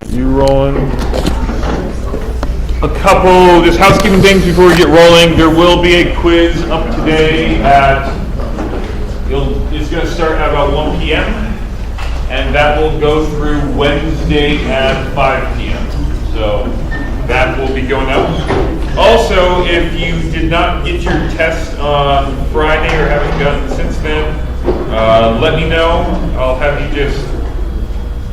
You rolling? A couple just housekeeping things before we get rolling. There will be a quiz up today it's going to start at about 1 p.m. and that will go through Wednesday at 5 p.m. So that will be going up. Also, if you did not get your test on Friday or haven't gotten it since then, let me know. I'll have you just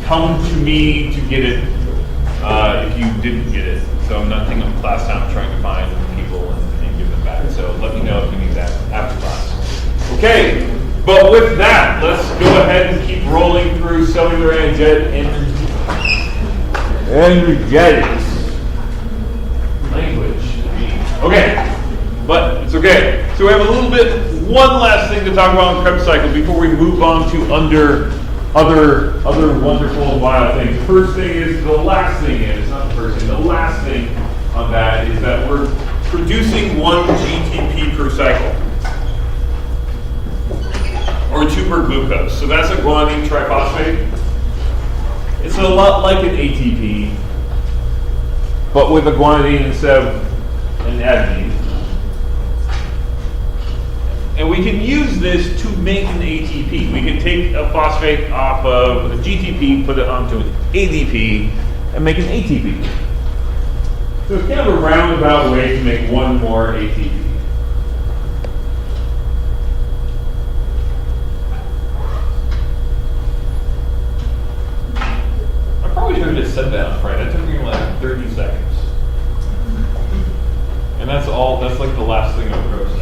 come to me to get it if you didn't get it. So I'm not taking up class time trying to find people and give them back. So let me know if you need that after class. Okay, but with that, let's go ahead and keep rolling through cellular energetics. Language. Okay, but it's okay. So we have one last thing to talk about in Kreb cycle before we move on to other wonderful wild things. The last thing on that is that we're producing 1 GTP per cycle, or 2 per glucose. So that's a guanine triphosphate. It's a lot like an ATP, but with a guanidine instead of an adenine. And we can use this to make an ATP. We can take a phosphate off of a GTP, put it onto an ADP, and make an ATP. So it's kind of a roundabout way to make one more ATP. I probably should have just said that on Friday. That took me like 30 seconds. And that's like the last thing I'm going to say.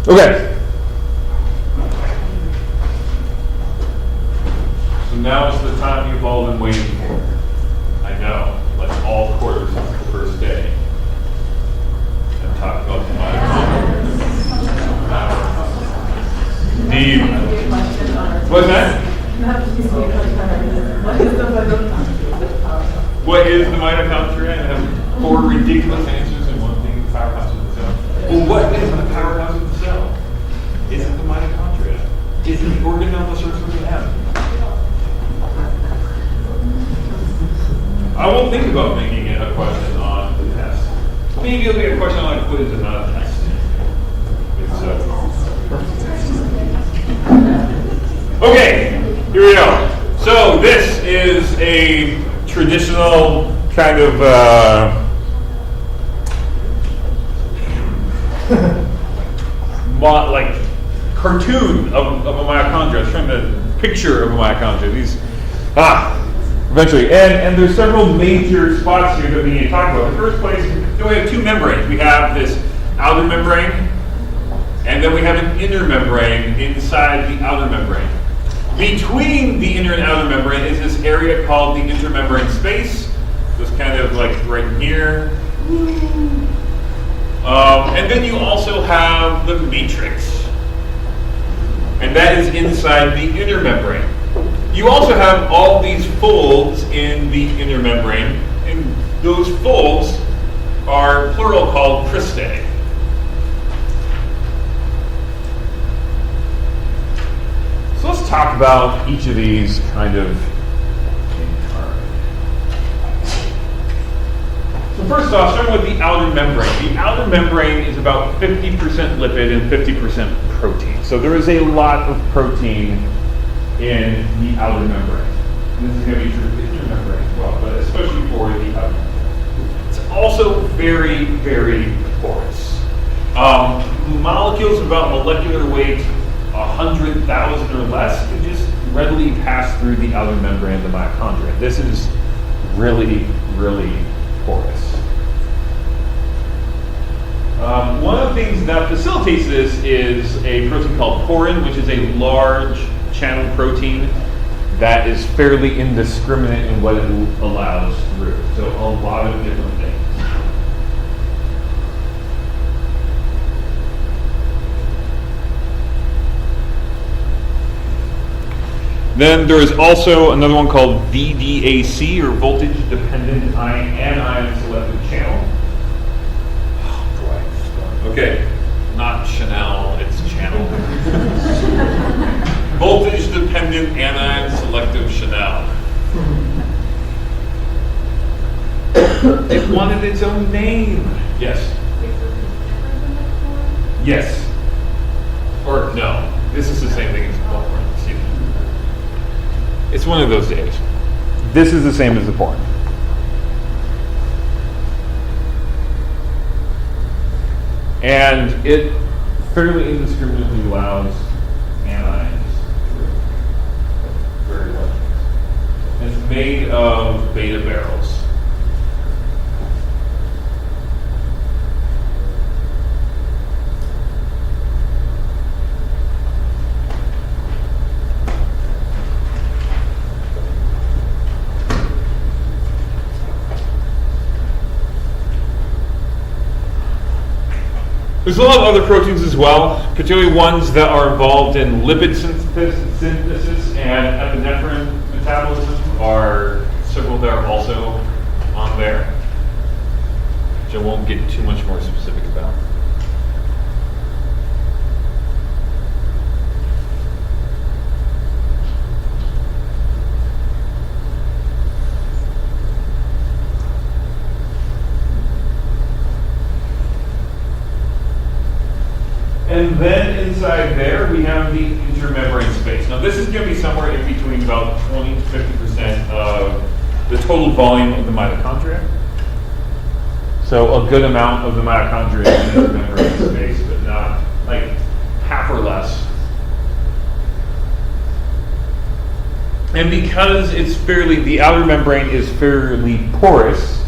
Okay. So now is the time you've all been waiting for. I know, like all quarters since the first day. I'm talking about the what's that? What is the mitochondria? I have 4 ridiculous answers and one thing: the powerhouse of the cell. Well, what is the powerhouse of the cell? Is it the mitochondria? Is it the organelle starts with an M? I won't think about making it a question on the test. Maybe it'll be a question on a quiz and not a test. Okay, here we go. So this is a traditional kind of like cartoon of a mitochondria. I was trying to picture of a mitochondria. Eventually. And there's several major spots here that we need to talk about. In the first place, we have 2 membranes. We have this outer membrane, and then we have an inner membrane inside the outer membrane. Between the inner and outer membrane is this area called the intermembrane space. Just kind of like right here. And then you also have the matrix. And that is inside the inner membrane. You also have all these folds in the inner membrane, and those folds are plural called cristae. So let's talk about each of these kind of in turn. So first off, starting with the outer membrane. The outer membrane is about 50% lipid and 50% protein. So there is a lot of protein in the outer membrane. And this is going to be true for the inner membrane as well, but especially for the outer membrane. It's also very, very porous. Molecules of about molecular weight 100,000 or less can just readily pass through the outer membrane of the mitochondria. This is really, really porous. One of the things that facilitates this is a protein called porin, which is a large channel protein that is fairly indiscriminate in what it allows through. So a lot of different things. Then there is also another one called VDAC, or voltage dependent anion selective channel. Oh boy. Okay, not Chanel, it's channel. Voltage dependent anion selective Chanel. It wanted its own name. Yes. Yes. Or no. This is the same thing as porn. It's one of those days. This is the same as the porn. And it fairly indiscriminately allows anions through. Very large. And it's made of beta barrels. There's a lot of other proteins as well, particularly ones that are involved in lipid synthesis and epinephrine metabolism. Are several that are also on there, which I won't get too much more specific about. And then inside there, we have the intermembrane space. Now this is going to be somewhere in between about 20 to 50% of the total volume of the mitochondria. So a good amount of the mitochondria is in the intermembrane space, but not like half or less. And because the outer membrane is fairly porous,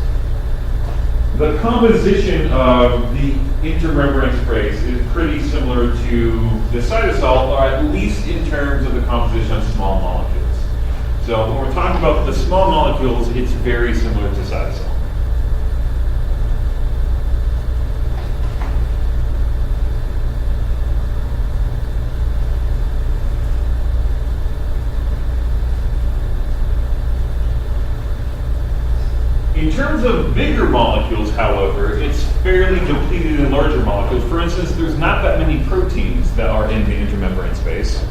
the composition of the intermembrane space is pretty similar to the cytosol, or at least in terms of the composition of small molecules. So when we're talking about the small molecules, it's very similar to cytosol. In terms of bigger molecules, however, it's fairly depleted in larger molecules. For instance, there's not that many proteins that are in the intermembrane space.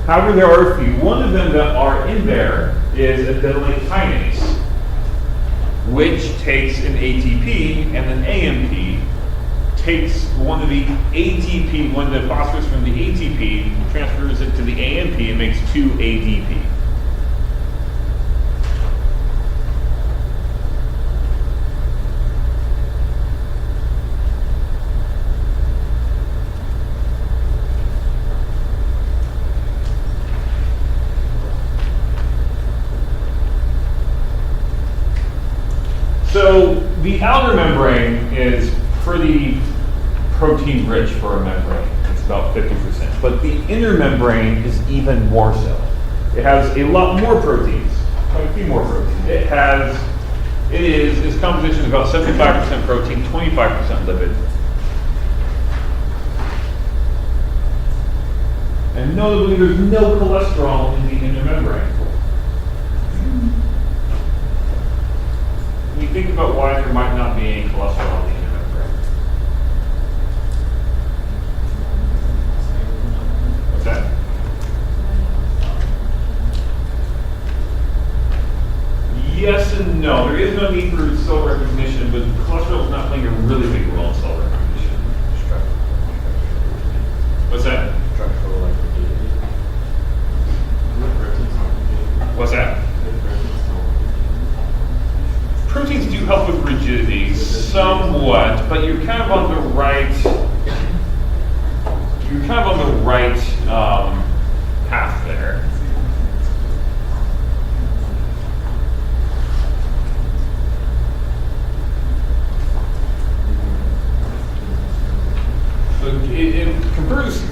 However, there are a few. One of them that are in there is adenylate kinase, which takes an ATP, and an AMP takes one of the ATP, one of the phosphorus from the ATP, transfers it to the AMP, and makes 2 ADP. So the outer membrane is pretty protein rich for a membrane. It's about 50%. But the inner membrane is even more so. It has a lot more proteins, quite a few more proteins. Its composition is about 75% protein, 25% lipid. And notably, there's no cholesterol in the inner membrane. When you think about why there might not be any cholesterol in the inner membrane. What's that? Yes and no. There is no need for cell recognition, but cholesterol is not playing a really big role in cell recognition. What's that? What's that? Proteins do help with rigidity somewhat, but you're kind of on the right. You're kind of on the right path there. So it confers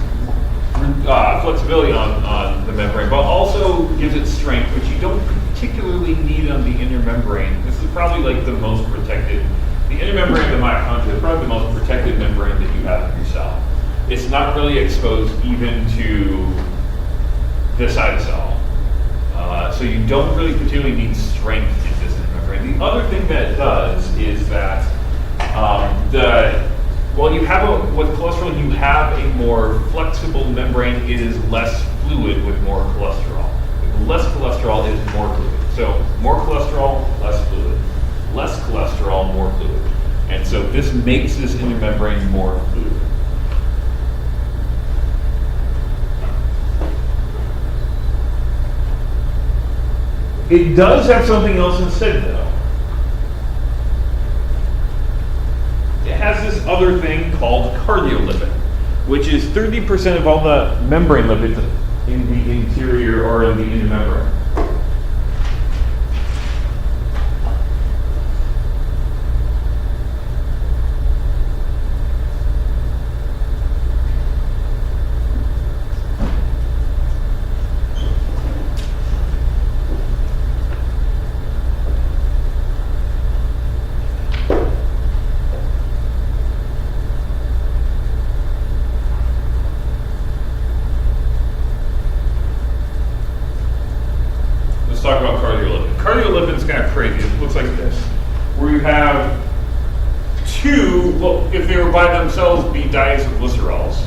flexibility on the membrane, but also gives it strength, which you don't particularly need on the inner membrane. This is probably like the most protected. The inner membrane of the mitochondria is probably the most protected membrane that you have in your cell. It's not really exposed even to the cytosol. So you don't really particularly need strength in this intermembrane. The other thing that it does is that with cholesterol, you have a more flexible membrane. It is less fluid with more cholesterol. With less cholesterol, it is more fluid. So more cholesterol, less fluid. Less cholesterol, more fluid. And so this makes this intermembrane more fluid. It does have something else instead, though. It has this other thing called cardiolipin, which is 30% of all the membrane lipids in the interior or in the intermembrane. Talk about cardiolipin. Cardiolipin is kind of crazy. It looks like this, where you have two, well, if they were by themselves, be diacylglycerols,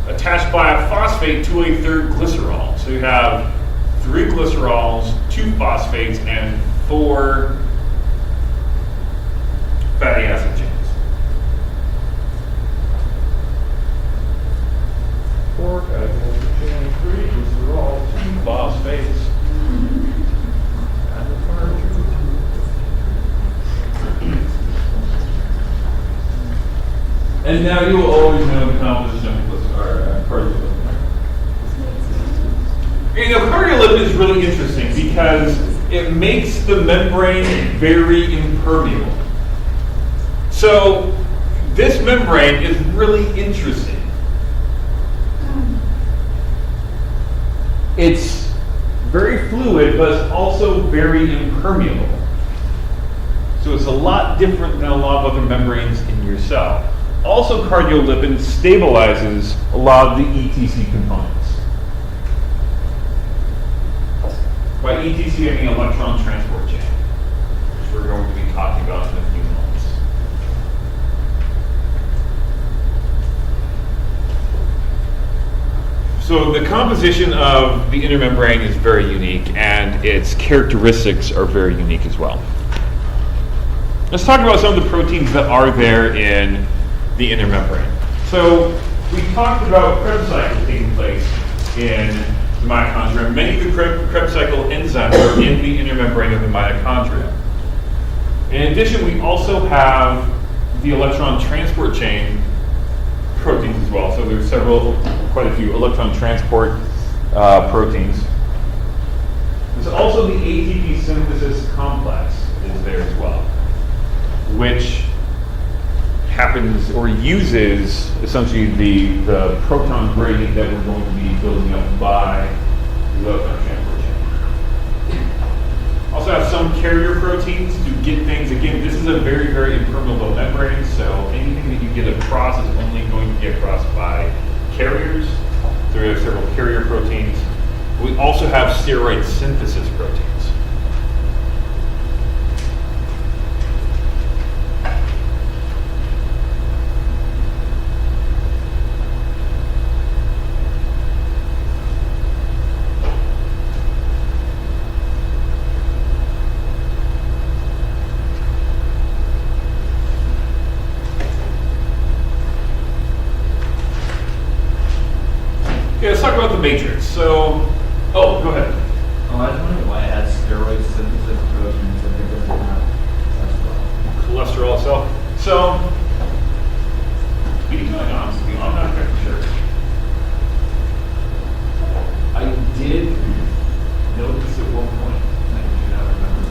attached by a phosphate to a third glycerol. So you have 3 glycerols, 2 phosphates, and 4 fatty acid chains. 4 fatty acid chains, 3 glycerols, 2 phosphates. And now you will always know the composition of cardiolipin. You know, cardiolipin is really interesting because it makes the membrane very impermeable. So this membrane is really interesting. It's very fluid, but it's also very impermeable. So it's a lot different than a lot of other membranes in your cell. Also, cardiolipin stabilizes a lot of the ETC components. By ETC, I mean electron transport chain, which we're going to be talking about in a few moments. So the composition of the intermembrane is very unique, and its characteristics are very unique as well. Let's talk about some of the proteins that are there in the intermembrane. So we talked about Kreb cycle taking place in the mitochondria. Many of the Kreb cycle enzymes are in the intermembrane of the mitochondria. In addition, we also have the electron transport chain proteins as well. So there's quite a few electron transport proteins. There's also the ATP synthesis complex is there as well, which happens or uses essentially the proton gradient that we're going to be building up by the electron transport chain. Also have some carrier proteins to get things. Again, this is a very, very impermeable membrane, so anything that you get across is only going to get across by carriers. There are several carrier proteins. We also have steroid synthesis proteins. Yeah, let's talk about the matrix. So, go ahead. Oh, I was wondering why it had steroid synthesis proteins if it doesn't have Cholesterol itself. So, to be totally honest with you, I'm not exactly sure. I did notice at one point, and I do not remember.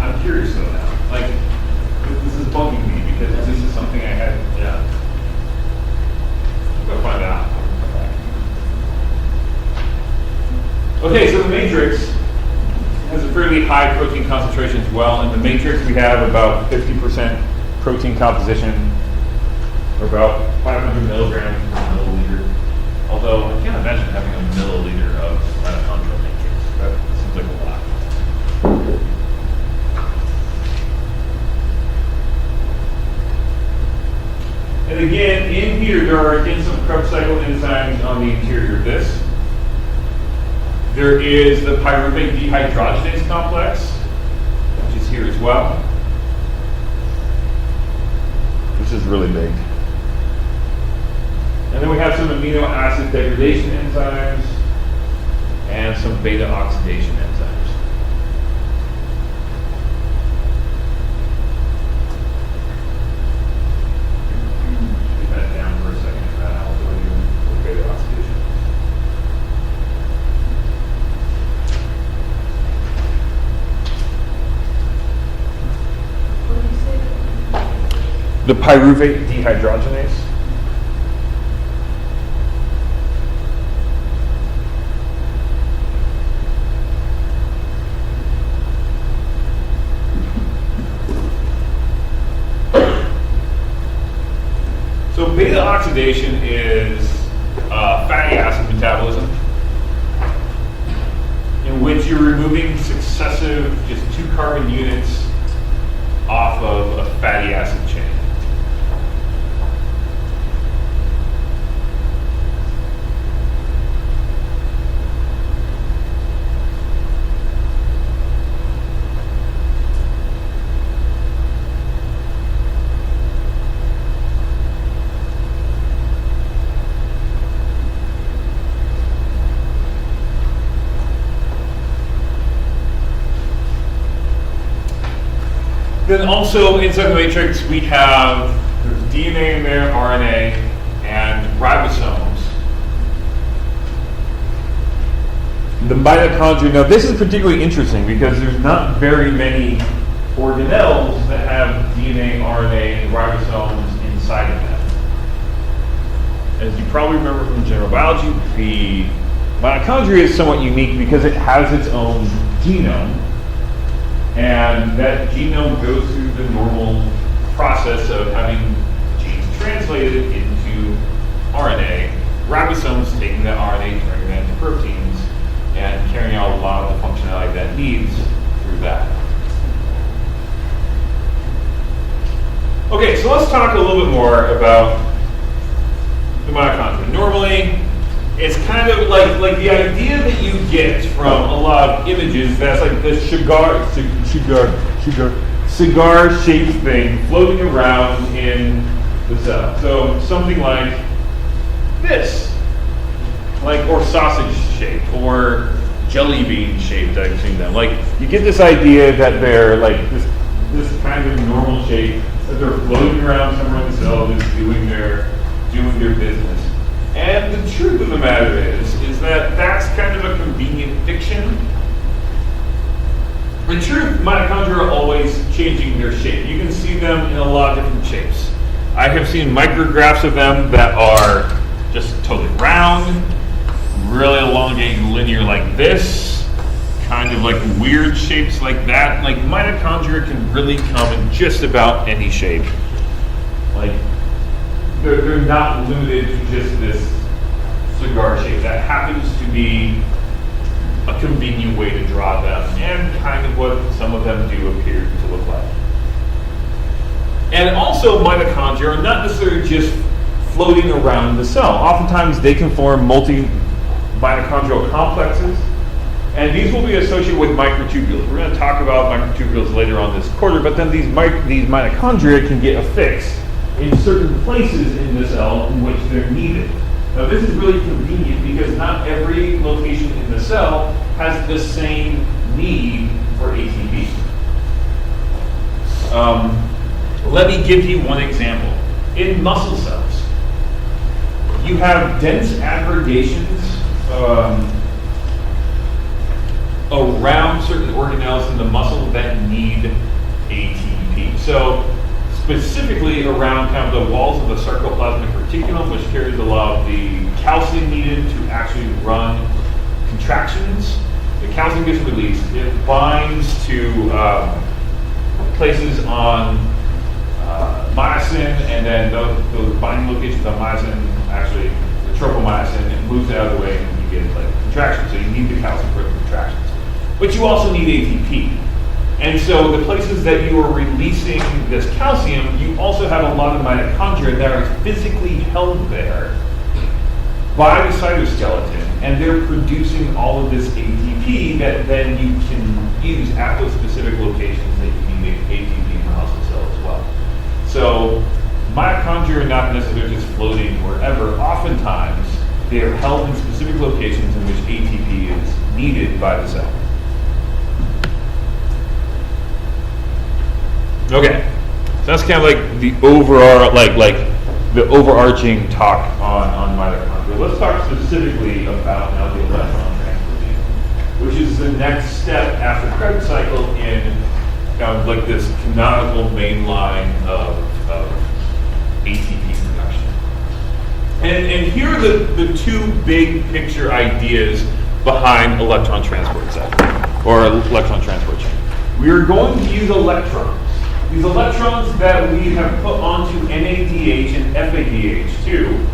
I'm curious though now. Like, this is bugging me because this is something I had, Go find out. Okay, so the matrix has a fairly high protein concentration as well. In the matrix, we have about 50% protein composition, or about 500 milligrams per milliliter. Although I can't imagine having a milliliter of mitochondrial matrix. That seems like a lot. And again, in here, there are again some Kreb cycle enzymes on the interior of this. There is the pyruvate dehydrogenase complex, which is here as well. This is really big. And then we have some amino acid degradation enzymes and some beta oxidation enzymes. Leave that down for a second, and I'll show you the beta oxidation. What did you say? The pyruvate dehydrogenase. So beta oxidation is fatty acid metabolism, in which you're removing successive, just 2 carbon units off of a fatty acid chain. Then also inside the matrix we have there's DNA in there, RNA, and ribosomes. The mitochondria, now this is particularly interesting because there's not very many organelles that have DNA, RNA, and ribosomes inside of them. As you probably remember from general biology, the mitochondria is somewhat unique because it has its own genome. And that genome goes through the normal process of having genes translated into RNA, ribosomes taking that RNA, turning that into proteins, and carrying out a lot of the functionality that it needs through that. Okay, so let's talk a little bit more about the mitochondria. Normally, it's kind of like the idea that you get from a lot of images that's like this cigar-shaped thing floating around in the cell. So something like this, or sausage shaped, or jelly bean shaped. I've seen them. Like you get this idea that they're like this kind of normal shape that they're floating around somewhere in the cell, just doing their business. And the truth of the matter is that that's kind of a convenient fiction. In truth, mitochondria are always changing their shape. You can see them in a lot of different shapes. I have seen micrographs of them that are just totally round, really elongated linear like this, kind of like weird shapes like that. Like mitochondria can really come in just about any shape. Like they're not limited to just this cigar shape. That happens to be a convenient way to draw them, and kind of what some of them do appear to look like. And also mitochondria are not necessarily just floating around the cell. Oftentimes they can form multi-mitochondrial complexes, and these will be associated with microtubules. We're going to talk about microtubules later on this quarter, but then these mitochondria can get affixed in certain places in the cell in which they're needed. Now this is really convenient because not every location in the cell has the same need for ATP. Let me give you one example. In muscle cells, you have dense aggregations around certain organelles in the muscle that need ATP. So specifically around kind of the walls of the sarcoplasmic reticulum, which carries a lot of the calcium needed to actually run contractions. The calcium gets released. It binds to places on myosin, and then those binding locations on myosin, actually the tropomyosin, moves it out of the way, and you get like contractions. So you need the calcium for the contractions. But you also need ATP. And so the places that you are releasing this calcium, you also have a lot of mitochondria that are physically held there by the cytoskeleton, and they're producing all of this ATP that then you can use at those specific locations that you need ATP in the muscle cell as well. So mitochondria are not necessarily just floating wherever. Oftentimes, they are held in specific locations in which ATP is needed by the cell. Okay, so that's kind of like the overall, like the overarching talk on mitochondria. Let's talk specifically about now the electron transport gene, which is the next step after Kreb cycle in kind of like this canonical main line of ATP production. And here are the two big picture ideas behind electron transport set, or electron transport chain. We are going to use electrons. These electrons that we have put onto NADH and FADH too,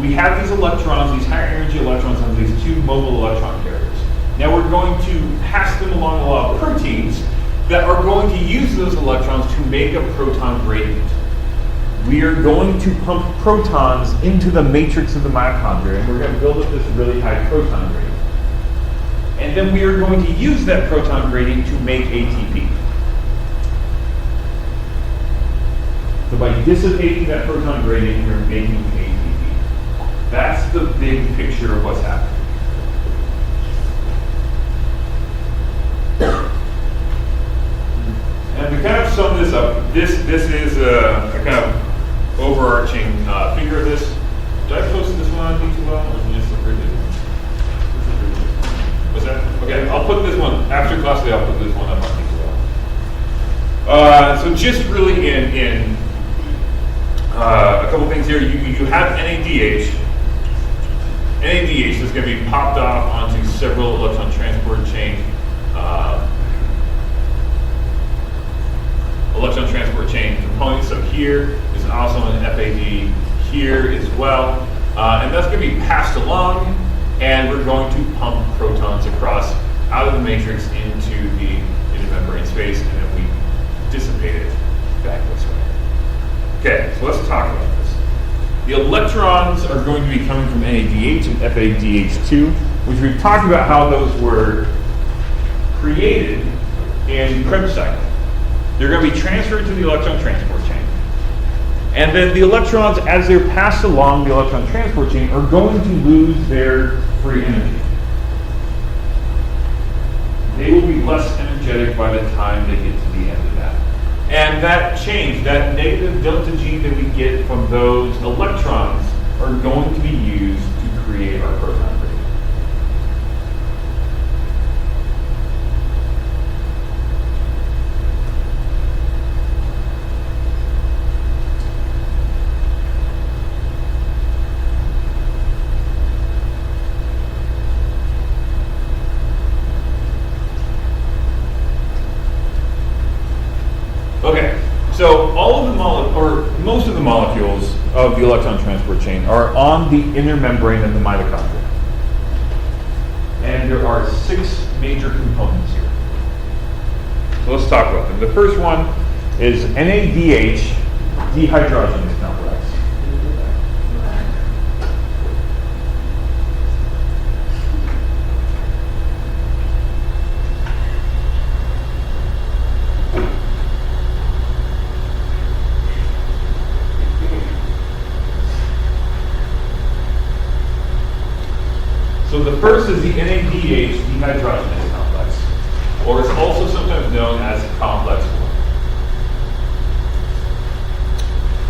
we have these electrons, these higher energy electrons on these two mobile electron carriers. Now we're going to pass them along a lot of proteins that are going to use those electrons to make a proton gradient. We are going to pump protons into the matrix of the mitochondria, and we're going to build up this really high proton gradient. And then we are going to use that proton gradient to make ATP. So by dissipating that proton gradient, you're making ATP. That's the big picture of what's happening. And to kind of sum this up, this is a kind of overarching figure of this. Did I post this one on YouTube well, or is this the previous one? Was that? Okay, I'll put this one, after class today, I'll put this one up on YouTube well. So just really in a couple things here. You have NADH. NADH is going to be popped off onto several electron transport chain components. So here is also an FAD here as well, and that's going to be passed along, and we're going to pump protons across out of the matrix into the intermembrane space, and then we dissipate it back this way. Okay, so let's talk about this. The electrons are going to be coming from NADH and FADH2, which we've talked about how those were created in Kreb cycle. They're going to be transferred to the electron transport chain. And then the electrons, as they're passed along the electron transport chain, are going to lose their free energy. They will be less energetic by the time they get to the end of that. And that change, that negative delta G that we get from those electrons, are going to be used to create our proton gradient. Okay, so all of the most of the molecules of the electron transport chain are on the inner membrane of the mitochondria. And there are 6 major components here. So let's talk about them. The first one is NADH dehydrogenase complex. So the first is the NADH dehydrogenase complex, or it's also sometimes known as complex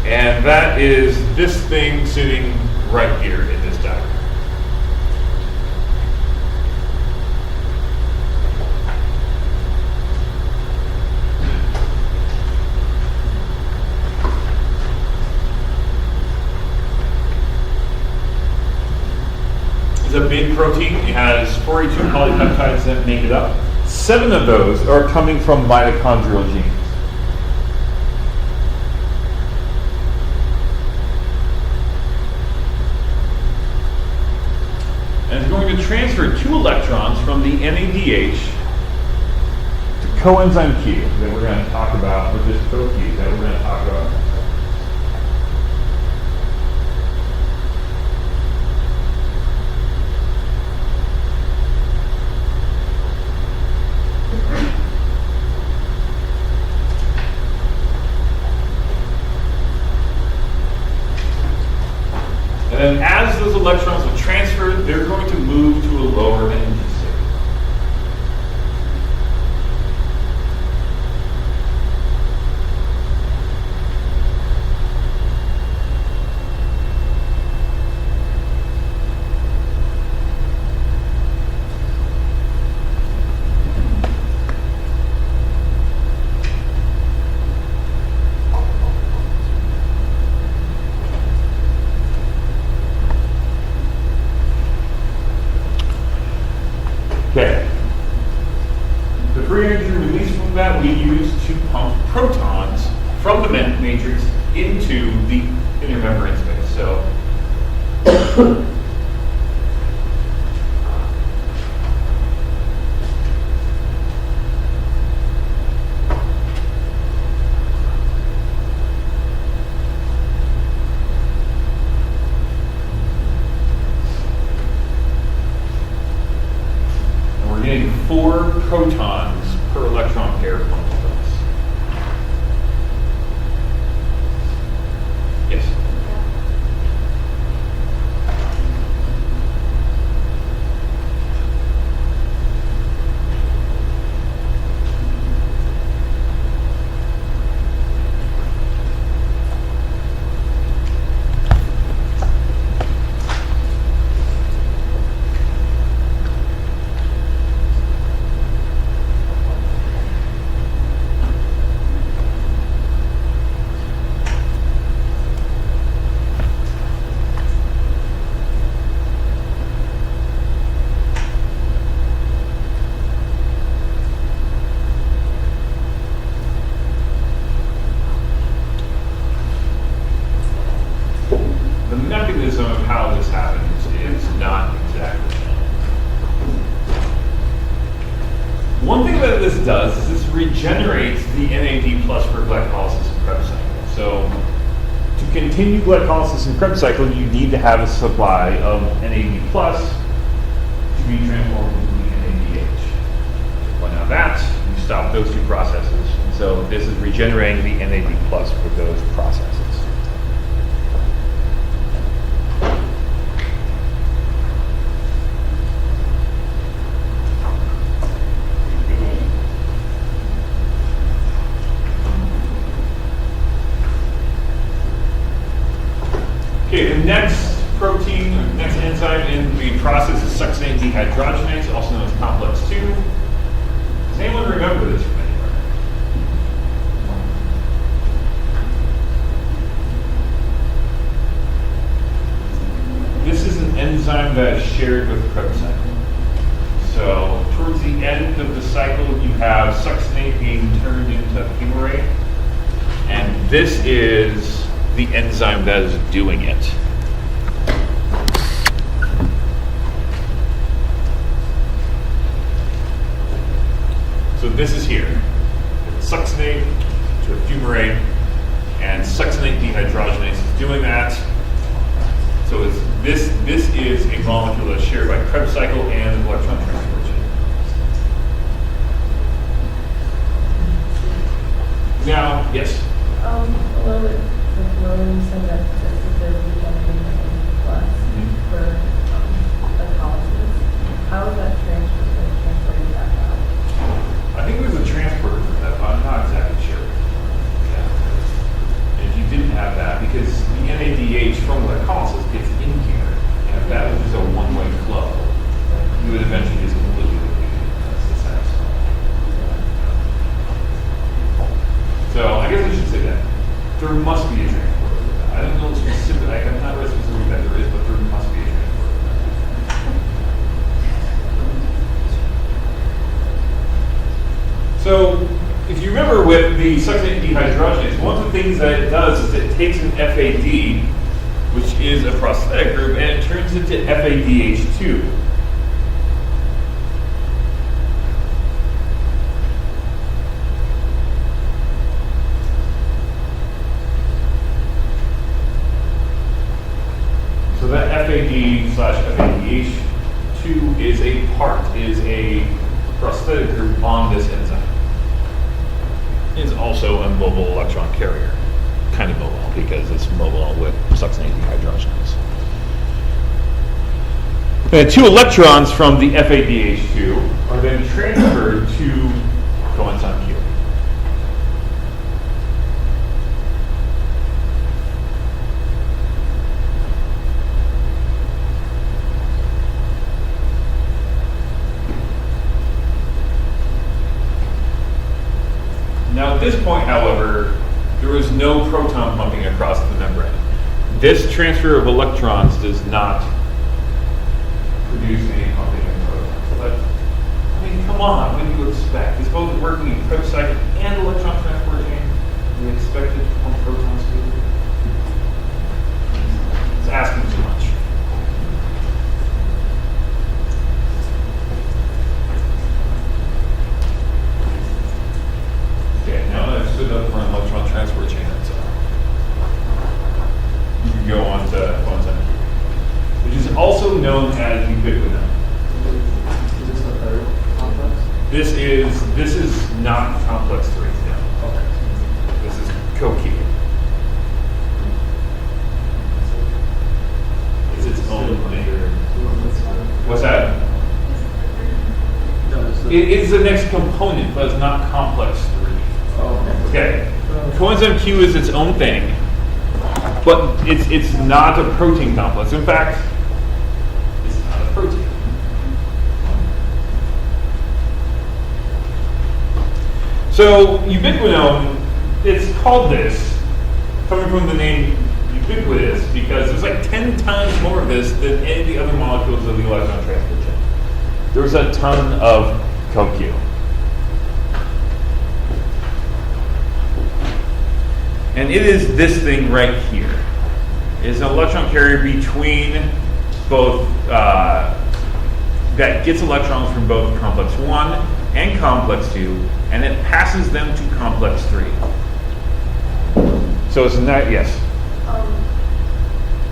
1. And that is this thing sitting right here in this diagram. It's a big protein. It has 42 polypeptides that make it up. 7 of those are coming from mitochondrial genes. going to transfer 2 electrons from the NADH to coenzyme Q that we're going to talk about, which is CoQ that we're going to talk about. And then as those electrons are transferred, they're going to move to a lower energy state. Okay. The free energy released from that we use to pump protons from the matrix into the intermembrane space. So we're getting 4 protons per electron pair from this. Yes? The mechanism of how this happens is not exactly known. One thing that this does is this regenerates the NAD plus for glycolysis and Kreb cycle. So to continue glycolysis and Kreb cycle, you need to have a supply of NAD plus to be transformed into the NADH. Well, now that, you stop those 2 processes. And so this is regenerating the NAD plus for those processes. Okay, the next protein, or next enzyme in the process is succinate dehydrogenase, also known as complex 2. Does anyone remember this from anywhere? This is an enzyme that is shared with the Kreb cycle. So towards the end of the cycle, you have succinate being turned into fumarate, and this is the enzyme that is doing it. So this is here. Succinate to a fumarate, and succinate dehydrogenase is doing that. So it's, this is a molecule that's shared by Kreb cycle and electron transport chain. Now, yes? A little bit before you said that this is the regenerating plus for glycolysis. How is that transported back out? I think there's a transporter for that, but I'm not exactly sure. Yeah. And if you didn't have that, because the NADH from glycolysis gets in here, and if that was just a one-way flow, you would eventually just completely lose it. That's the sense. So I guess I should say that. There must be a transporter for that. I don't know specific, I'm not really specific that there is, but there must be a transporter for that. So, if you remember with the succinate dehydrogenase, one of the things that it does is it takes an FAD, which is a prosthetic group, and it turns into FADH2. FAD/FADH2 is a prosthetic group on this enzyme. It's also a mobile electron carrier. Kind of mobile because it's mobile with succinate dehydrogenase. And 2 electrons from the FADH2 are then transferred to coenzyme Q. Now at this point, however, there is no proton pumping across the membrane. This transfer of electrons does not produce any pumping of protons. But, I mean, come on, what do you expect? It's both working in Kreb cycle and electron transport chain. You expect it to pump protons too? It's asking too much. Okay, now that I've stood up for an electron transport chain, so you can go on to coenzyme Q, which is also known as ubiquinone. Is this the third complex? This is not complex 3. No. Okay. This is CoQ. It's its own thing. What's that? No, it's the. It is the next component, but it's not complex 3. Oh, okay. Okay. Coenzyme Q is its own thing, but it's not a protein complex. In fact, it's not a protein. So ubiquinone, it's called this, coming from the name ubiquitous, because there's like 10 times more of this than any of the other molecules of the electron transport chain. There's a ton of CoQ. And it is this thing right here. It's an electron carrier between both, that gets electrons from both complex 1 and complex 2, and it passes them to complex 3. So it's not, yes.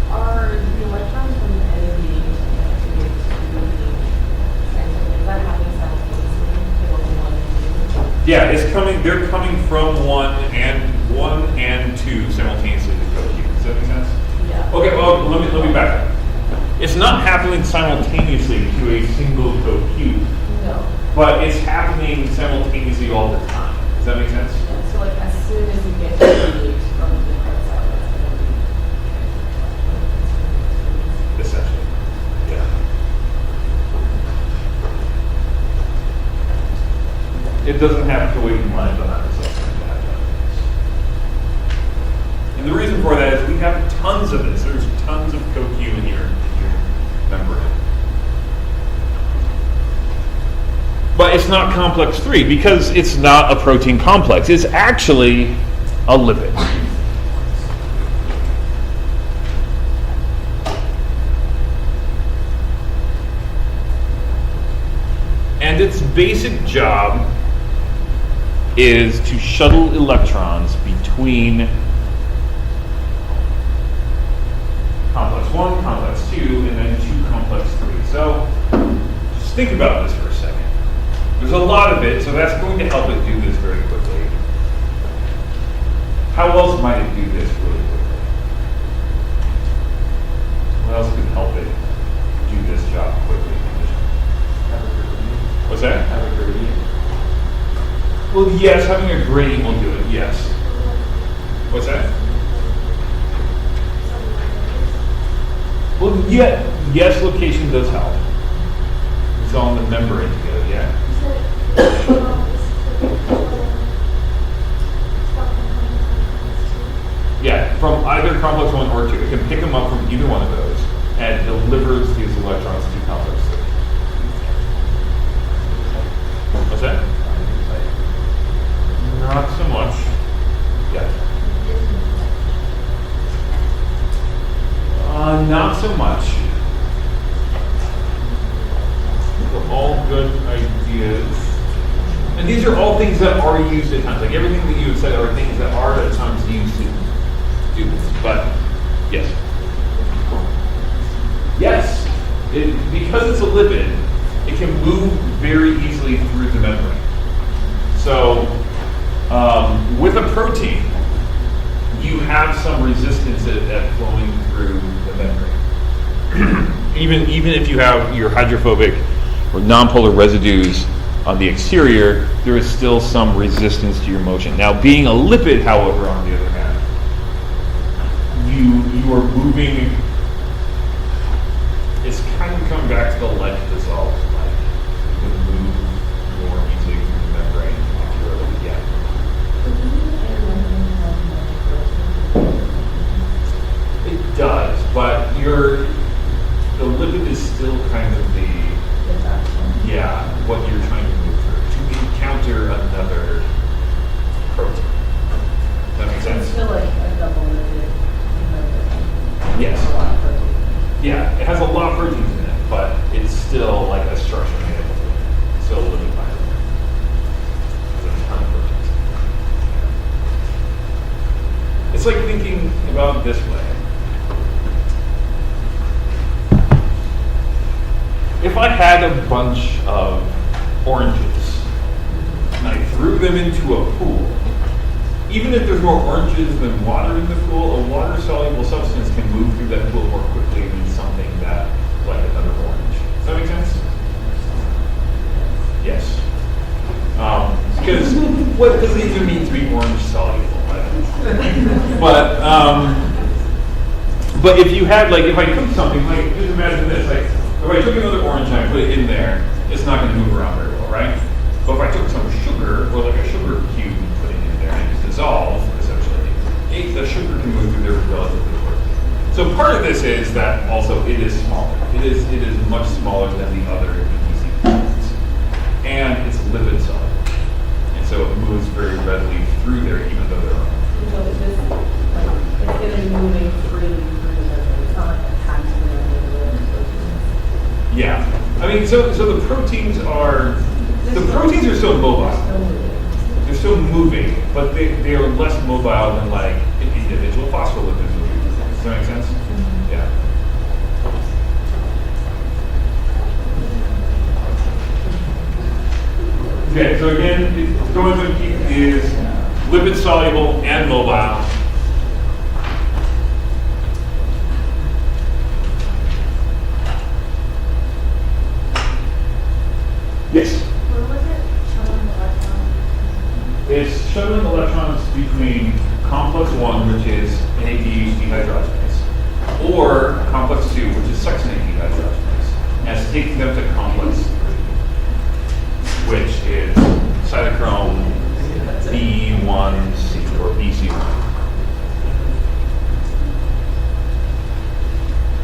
Are the electrons from the NADH and is that happening simultaneously? Yeah, they're coming from 1 and 2 simultaneously to CoQ. Does that make sense? Yeah. Okay, well, let me back up. It's not happening simultaneously to a single CoQ, No. but it's happening simultaneously all the time. Does that make sense? Yeah, so like as soon as you get to NADH from the Kreb cycle, that's going to be Essentially. Yeah. It doesn't have to wait in line behind the succinate dehydrogenase. And the reason for that is we have tons of this. There's tons of CoQ in your membrane. But it's not complex 3 because it's not a protein complex. It's actually a lipid. And its basic job is to shuttle electrons between complex 1, complex 2, and then 2 complex 3. So just think about this for a second. There's a lot of it, so that's going to help it do this very quickly. How else might it do this really quickly? What else could help it do this job quickly? Have a gradient. What's that? Have a gradient. Well, yes, having a gradient will do it, yes. What's that? Well, yeah, yes, location does help. It's on the membrane together, yeah. Yeah, from either complex 1 or 2. It can pick them up from either one of those and delivers these electrons to complex 3. What's that? Not so much. Yeah. Not so much. These are all good ideas. And these are all things that are used at times. Like everything that you have said are things that are at times used to do this. But, yes. because it's a lipid, it can move very easily through the membrane. So with a protein, you have some resistance at flowing through the membrane. even if you have your hydrophobic or nonpolar residues on the exterior, there is still some resistance to your motion. Now, being a lipid, however, on the other hand, you are moving. It's kind of coming back to the like dissolve. Like you can move more easily through the membrane if you're a lipid. Yeah. It does, but the lipid is still kind of what you're trying to move through to encounter another protein. Does that make sense? It's still like a double lipid. Yes. A lot of protein. Yeah, it has a lot of proteins in it, but it's still like a structure made of lipid. It's still a lipid binder. There's a ton of proteins. It's like thinking about it this way. If I had a bunch of oranges and I threw them into a pool, even if there's more oranges than water in the pool, a water-soluble substance can move through that pool more quickly than something that, like another orange. Does that make sense? Yes. Because what does it even mean to be orange soluble? But if you had, like, if I took something, like, just imagine this, like, if I took another orange and I put it in there, it's not going to move around very well, right? But if I took some sugar, or like a sugar cube and put it in there and it dissolve, essentially, the sugar can move through there relatively quickly. So part of this is that also it is smaller. It is much smaller than the other EDC components. And it's lipid soluble. And so it moves very readily through there, even though there are. So it's just like it's going to be moving freely through the membrane. It's not like attached to the membrane. Yeah. I mean, so the proteins are still mobile. They're still moving, but they are less mobile than like an individual phospholipid moving. Does that make sense? Mm-hmm. Yeah. Okay, so again, Coenzyme Q is lipid soluble and mobile. Yes? What was it? Shuttling electrons? It's shuttling electrons between complex 1, which is NADH dehydrogenase, or complex 2, which is succinate dehydrogenase, and it's taking them to complex 3, which is cytochrome B1C or BC1.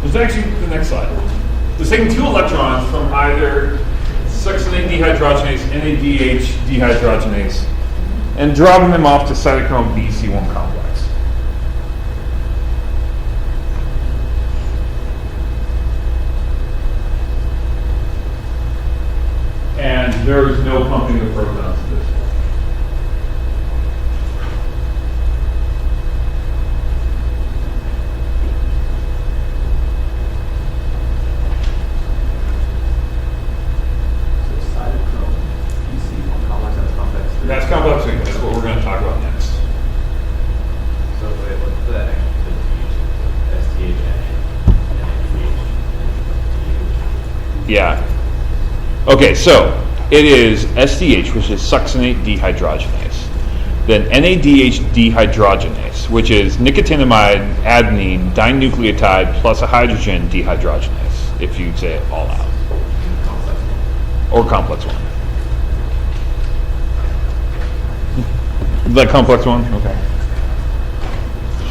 This is actually the next slide. It's taking 2 electrons from either succinate dehydrogenase, NADH dehydrogenase, and dropping them off to cytochrome BC1 complex. And there is no pumping of protons at this point. That's complex 3. That's what we're going to talk about next. So wait, what's the SDH and Yeah. Okay, so it is SDH, which is succinate dehydrogenase. Then NADH dehydrogenase, which is nicotinamide adenine dinucleotide plus a hydrogen dehydrogenase, if you say it all out. Or complex 1. Like complex 1? Okay.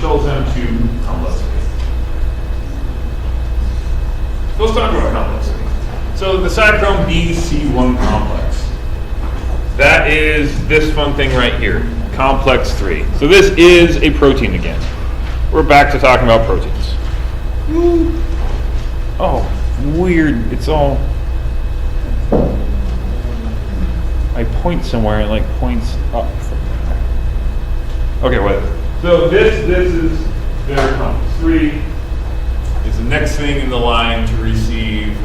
Shuttles them to complex 3. So let's talk about complex 3. So the cytochrome BC1 complex. That is this fun thing right here, complex 3. So this is a protein again. We're back to talking about proteins. Oh, weird. It's all... I point somewhere and it like points up from there. Okay, whatever. So this is their complex 3. Is the next thing in the line to receive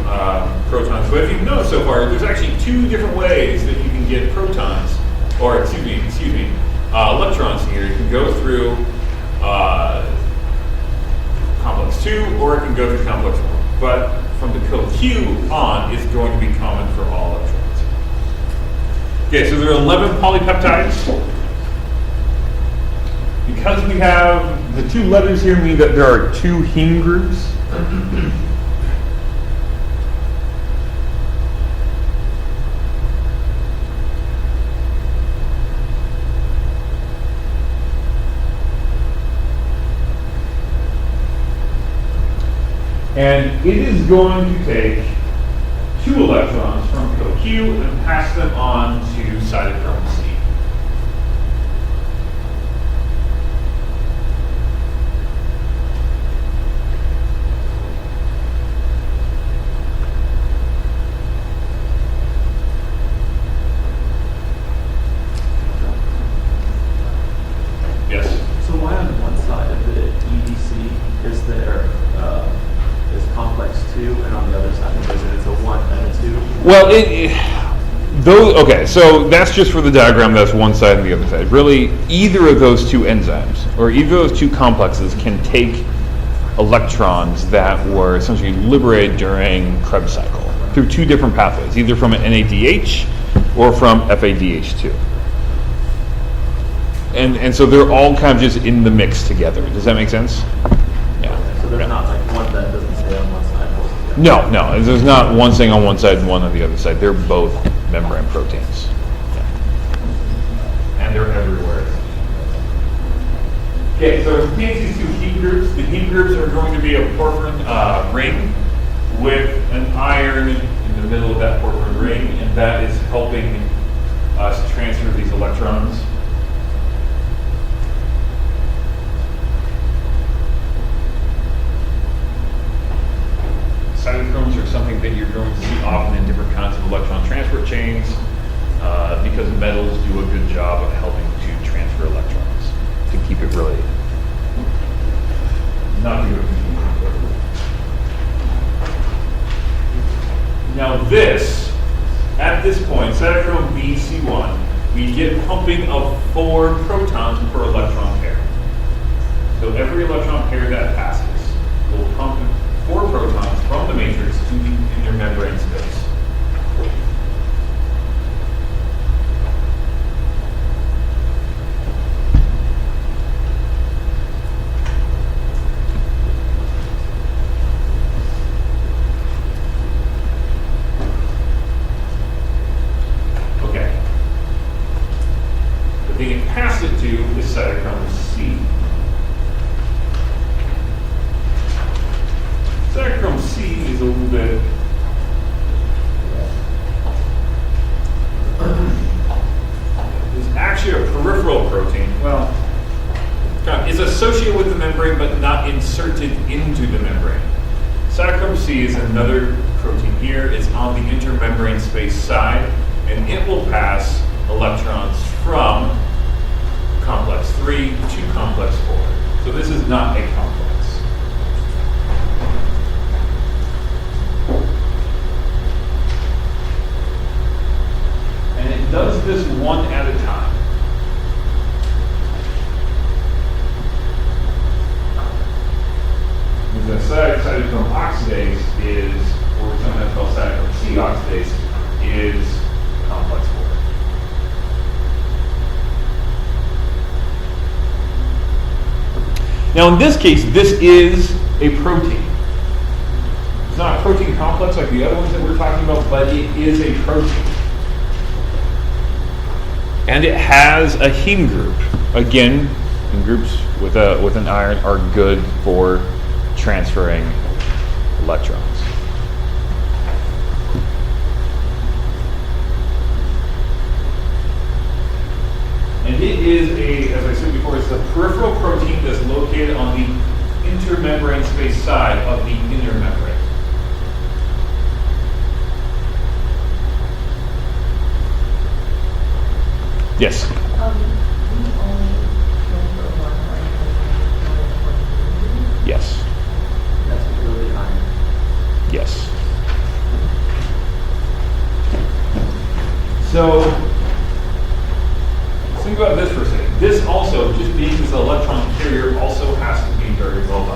protons. But if you've noticed so far, there's actually two different ways that you can get protons, or excuse me, electrons here. You can go through complex 2, or it can go through complex 1. But from the code Q on, it's going to be common for all electrons. Okay, so there are 11 polypeptides. Because we have the two letters here mean that there are two heme groups. And it is going to take 2 electrons from CoQ and pass them on to Cytochrome C. Yes? So why on one side of the EDC is there is complex 2, and on the other side of it it's a 1 and a 2? Well, okay, so that's just for the diagram, that's one side and the other side. Really, either of those two enzymes, or either of those two complexes can take electrons that were essentially liberated during Krebs cycle through two different pathways, either from an NADH or from FADH2. And so they're all kind of just in the mix together. Does that make sense? Yeah. So there's not like one that doesn't stay on one side, both together? No. There's not one thing on one side and one on the other side. They're both membrane proteins. Yeah. And they're everywhere. Okay, so it contains these two heme groups. The heme groups are going to be a porphyrin ring with an iron in the middle of that porphyrin ring, and that is helping us transfer these electrons. Cytochromes are something that you're going to see often in different kinds of electron transport chains because metals do a good job of helping to transfer electrons, to keep it really not to go too. Now this, at this point, cytochrome BC1, we get pumping of 4 protons per electron pair. So every electron pair that passes will pump 4 protons from the matrix to the intermembrane space. Okay. The thing it passed it to is cytochrome C. Cytochrome C is a little bit is actually a peripheral protein. Well, is associated with the membrane but not inserted into the membrane. Cytochrome C is another protein here. It's on the intermembrane space side, and it will pass electrons from complex 3 to complex 4. So this is not a complex. And it does this one at a time. The cytochrome oxidase is, or sometimes called cytochrome C oxidase, is complex 4. Now in this case, this is a protein. It's not a protein complex like the other ones that we're talking about, but it is a protein. And it has a heme group. Again, heme groups with an iron are good for transferring electrons. And it is as I said before, it's a peripheral protein that's located on the intermembrane space side of the inner membrane. Yes? Yes. That's really iron. Yes. So think about this for a second. This also, just being this electron carrier, also has to be very mobile.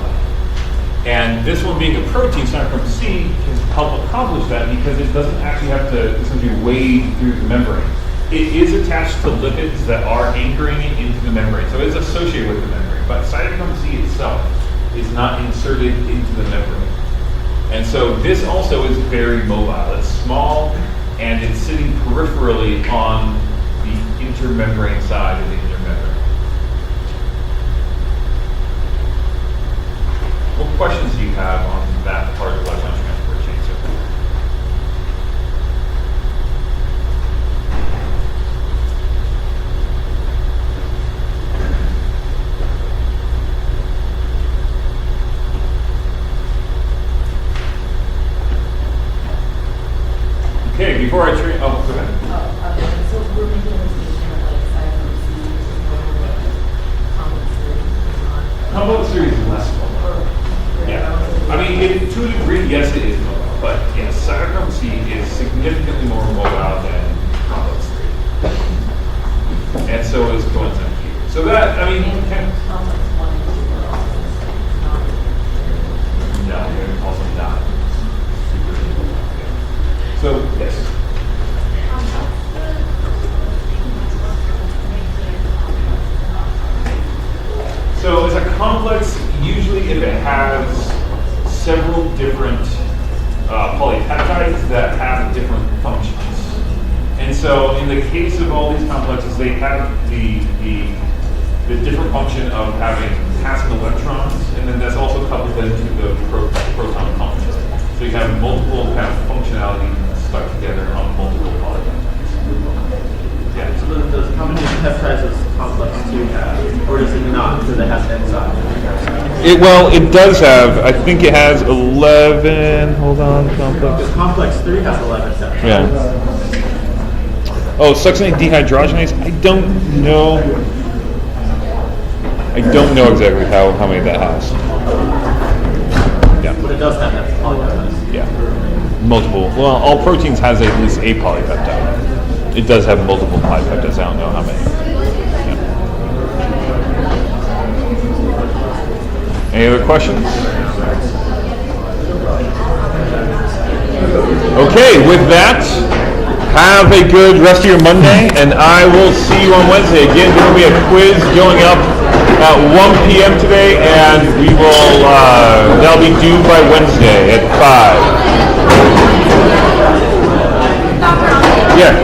And this one being a protein, Cytochrome C, can help accomplish that because it doesn't actually have to essentially wade through the membrane. It is attached to lipids that are anchoring it into the membrane, so it's associated with the membrane. But Cytochrome C itself is not inserted into the membrane. And so this also is very mobile. It's small, and it's sitting peripherally on the intermembrane side of the intermembrane. What questions do you have on that part of electron transport chain? Okay, before I train, oh, go ahead. So we're making a distinction that like Cytochrome C is more like complex series is not. Complex series is less mobile. Yeah. I mean, to a degree, yes, it is mobile, but yes, Cytochrome C is significantly more mobile than complex 3. And so is Coenzyme Q. So that, I mean, And complex 1 and 2 are also not. no, they're also not. So, yes. So it's a complex, usually if it has several different polypeptides that have different functions. And so in the case of all these complexes, they have the different function of passing electrons, and then that's also coupled then to the proton function. So you have multiple kind of functionality stuck together on multiple polypeptides. Yeah. So those how many peptides does complex 2 have? Or does it not? Does it have enzyme? It does have, I think it has 11, hold on, complex. Because complex 3 has 11 peptides. Yeah. Oh, succinate dehydrogenase, I don't know exactly how many that has. Yeah. But it does have that polypeptides. Yeah. Multiple. Well, all proteins has at least a polypeptide. It does have multiple polypeptides. I don't know how many. Yeah. Any other questions? Okay, with that, have a good rest of your Monday, and I will see you on Wednesday. Again, there will be a quiz going up at 1 p.m. today, and we will, that'll be due by Wednesday at 5. Yeah.